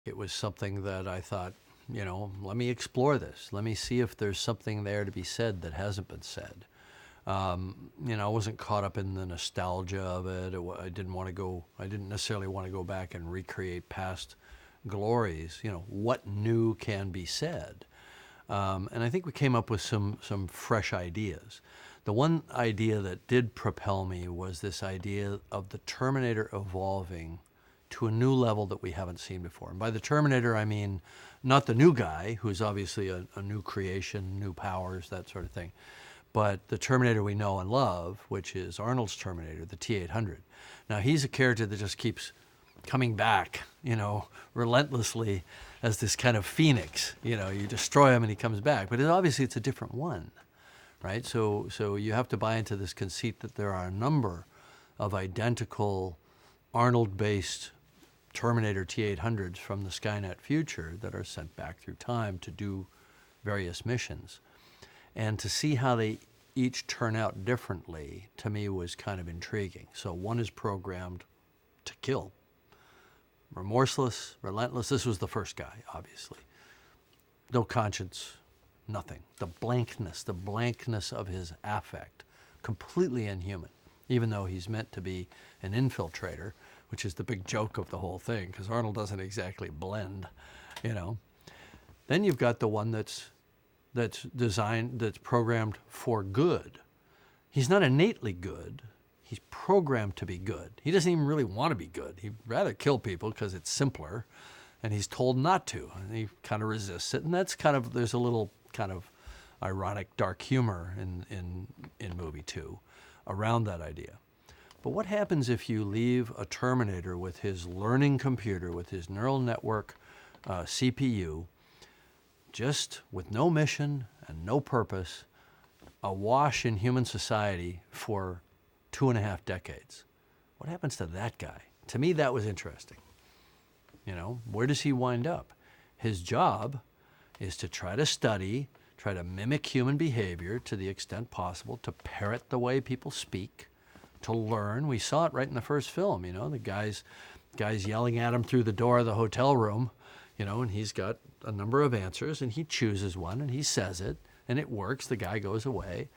it was something that I thought, let me explore this. Let me see if there's something there to be said that hasn't been said. I wasn't caught up in the nostalgia of it. I didn't necessarily want to go back and recreate past glories. What new can be said? And I think we came up with some fresh ideas. The one idea that did propel me was this idea of the Terminator evolving to a new level that we haven't seen before. And by the Terminator, I mean not the new guy, who's obviously a new creation, new powers, that sort of thing, but the Terminator we know and love, which is Arnold's Terminator, the T-800. Now, he's a character that just keeps coming back, relentlessly as this kind of phoenix. You destroy him and he comes back. But obviously it's a different one, right? So you have to buy into this conceit that there are a number of identical Arnold-based Terminator T-800s from the Skynet future that are sent back through time to do various missions. And to see how they each turn out differently, to me, was kind of intriguing. So one is programmed to kill. Remorseless, relentless. This was the first guy, obviously. No conscience, nothing. The blankness of his affect, completely inhuman, even though he's meant to be an infiltrator, which is the big joke of the whole thing, because Arnold doesn't exactly blend, Then you've got the one that's designed, that's programmed for good. He's not innately good. He's programmed to be good. He doesn't even really want to be good. He'd rather kill people because it's simpler, and he's told not to, and he kind of resists it. And that's there's a little kind of ironic dark humor in movie 2 around that idea. But what happens if you leave a Terminator with his learning computer, with his neural network CPU, just with no mission and no purpose, awash in human society for 2.5 decades? What happens to that guy? To me, that was interesting. Where does he wind up? His job is to try to study, try to mimic human behavior to the extent possible, to parrot the way people speak, to learn. We saw it right in the first film, the guy's yelling at him through the door of the hotel room, and he's got a number of answers, and he chooses one, and he says it, and it works. The guy goes away.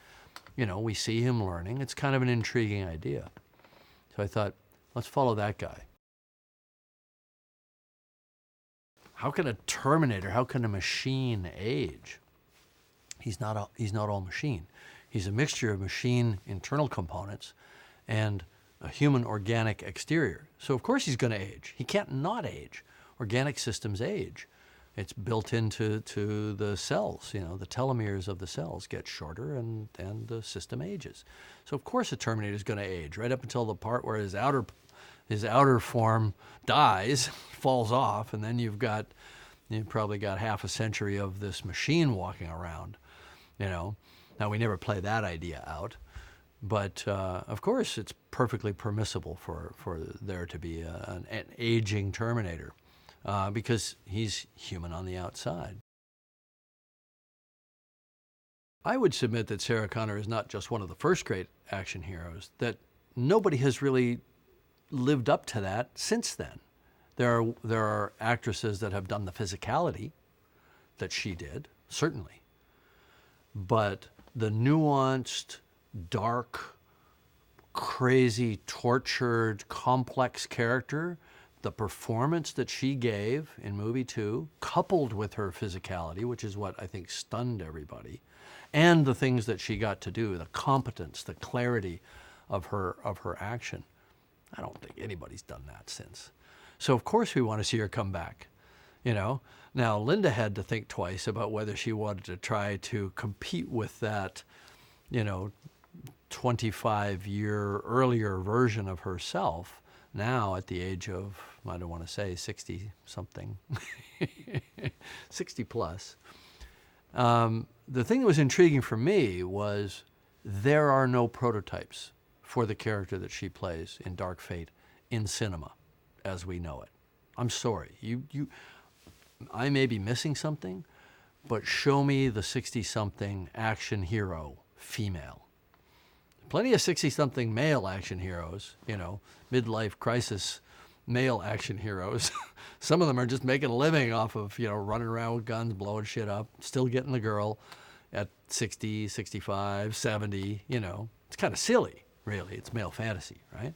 We see him learning. It's kind of an intriguing idea. So I thought, let's follow that guy. How can a Terminator, how can a machine age? He's not all machine. He's a mixture of machine internal components and a human organic exterior. So of course he's going to age. He can't not age. Organic systems age. It's built into the cells. The telomeres of the cells get shorter, and the system ages. So of course a Terminator is going to age, right up until the part where his outer form dies, falls off, and then you've probably got half a century of this machine walking around. Now we never play that idea out, but of course it's perfectly permissible for there to be an aging Terminator. Because he's human on the outside. I would submit that Sarah Connor is not just one of the first great action heroes, that nobody has really lived up to that since then. There are actresses that have done the physicality that she did, certainly. But the nuanced, dark, crazy, tortured, complex character, the performance that she gave in movie 2, coupled with her physicality, which is what I think stunned everybody, and the things that she got to do, the competence, the clarity of her action, I don't think anybody's done that since. So of course we want to see her come back. Now Linda had to think twice about whether she wanted to try to compete with that, 25-year earlier version of herself, now at the age of, I don't want to say 60-something, 60 plus. The thing that was intriguing for me was there are no prototypes for the character that she plays in Dark Fate in cinema as we know it. I'm sorry. I may be missing something, but show me the 60-something action hero, female. Plenty of 60-something male action heroes, midlife crisis, male action heroes. Some of them are just making a living off of, running around with guns, blowing shit up, still getting the girl at 60, 65, 70, It's kind of silly, really. It's male fantasy, right?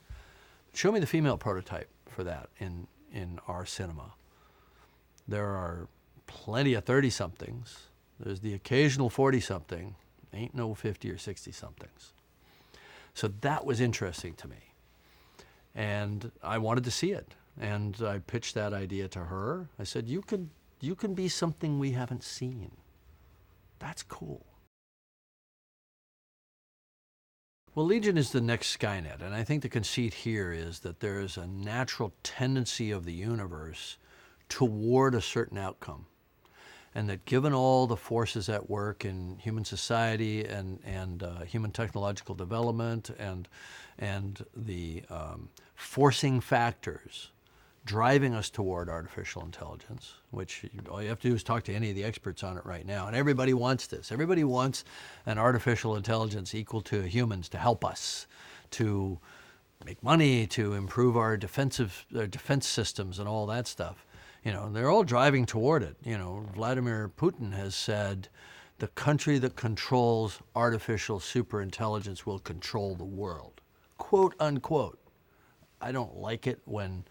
Show me the female prototype for that in our cinema. There are plenty of 30-somethings. There's the occasional 40-something. Ain't no 50 or 60-somethings. So that was interesting to me. And I wanted to see it. And I pitched that idea to her. I said, you can be something we haven't seen. That's cool. Well, Legion is the next Skynet, and I think the conceit here is that there is a natural tendency of the universe toward a certain outcome, and that given all the forces at work in human society and human technological development and the forcing factors driving us toward artificial intelligence, which all you have to do is talk to any of the experts on it right now. And everybody wants this. Everybody wants an artificial intelligence equal to humans to help us, to make money, to improve our defense systems and all that stuff. They're all driving toward it. Vladimir Putin has said the country that controls artificial superintelligence will control the world, quote unquote. I don't like it when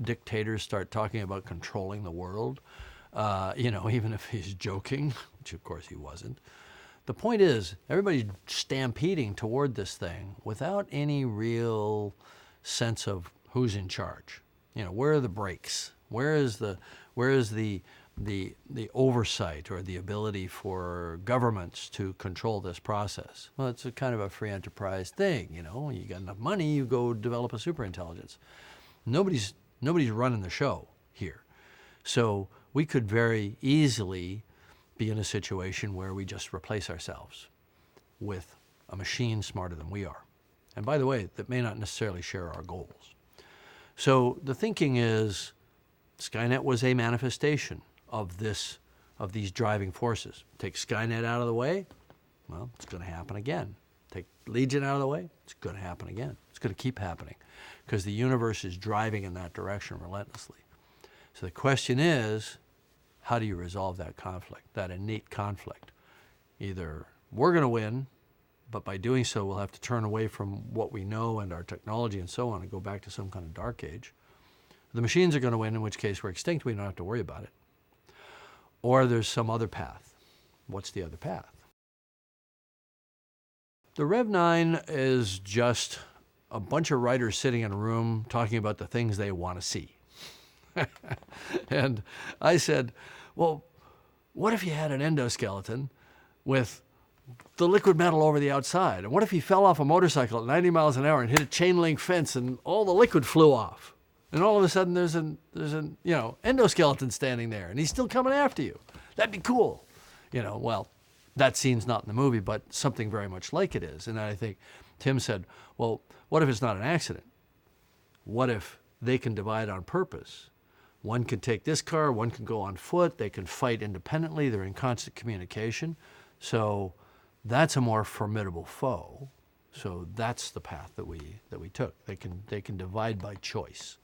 dictators start talking about controlling the world, even if he's joking, which of course he wasn't. The point is, everybody's stampeding toward this thing without any real sense of who's in charge. Where are the brakes? Where is the oversight or the ability for governments to control this process? Well, it's a kind of a free enterprise thing. You got enough money, you go develop a superintelligence. Nobody's running the show here. So we could very easily be in a situation where we just replace ourselves with a machine smarter than we are. And by the way, that may not necessarily share our goals. So the thinking is Skynet was a manifestation of these driving forces. Take Skynet out of the way, well, it's going to happen again. Take Legion out of the way, it's going to happen again. It's going to keep happening because the universe is driving in that direction relentlessly. So the question is, how do you resolve that conflict, that innate conflict? Either we're going to win, but by doing so, we'll have to turn away from what we know and our technology and so on and go back to some kind of dark age. The machines are going to win, in which case we're extinct. We don't have to worry about it. Or there's some other path. What's the other path? The Rev 9 is just a bunch of writers sitting in a room talking about the things they want to see. And I said, well, what if you had an endoskeleton with the liquid metal over the outside? And what if he fell off a motorcycle at 90 miles an hour and hit a chain link fence and all the liquid flew off? And all of a sudden there's an endoskeleton standing there and he's still coming after you. That'd be cool. Well, that scene's not in the movie, but something very much like it is. And I think Tim said, well, what if it's not an accident? What if they can divide on purpose? One can take this car, one can go on foot, they can fight independently, they're in constant communication. So that's a more formidable foe. So that's the path that we took. They can divide by choice.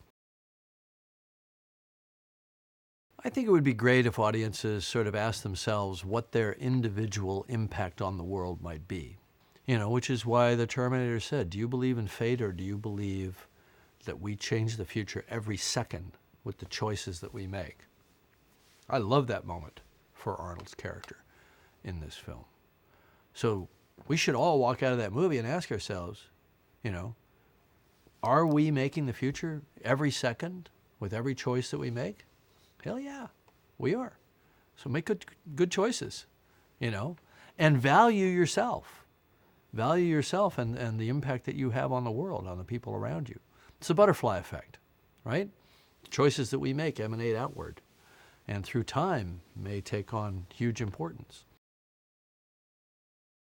I think it would be great if audiences sort of asked themselves what their individual impact on the world might be. Which is why the Terminator said, do you believe in fate or do you believe that we change the future every second with the choices that we make? I love that moment for Arnold's character in this film. So we should all walk out of that movie and ask ourselves, are we making the future every second with every choice that we make? Hell yeah, we are. So make good choices, and value yourself. Value yourself and the impact that you have on the world, on the people around you. It's the butterfly effect, right? The choices that we make emanate outward, and through time may take on huge importance.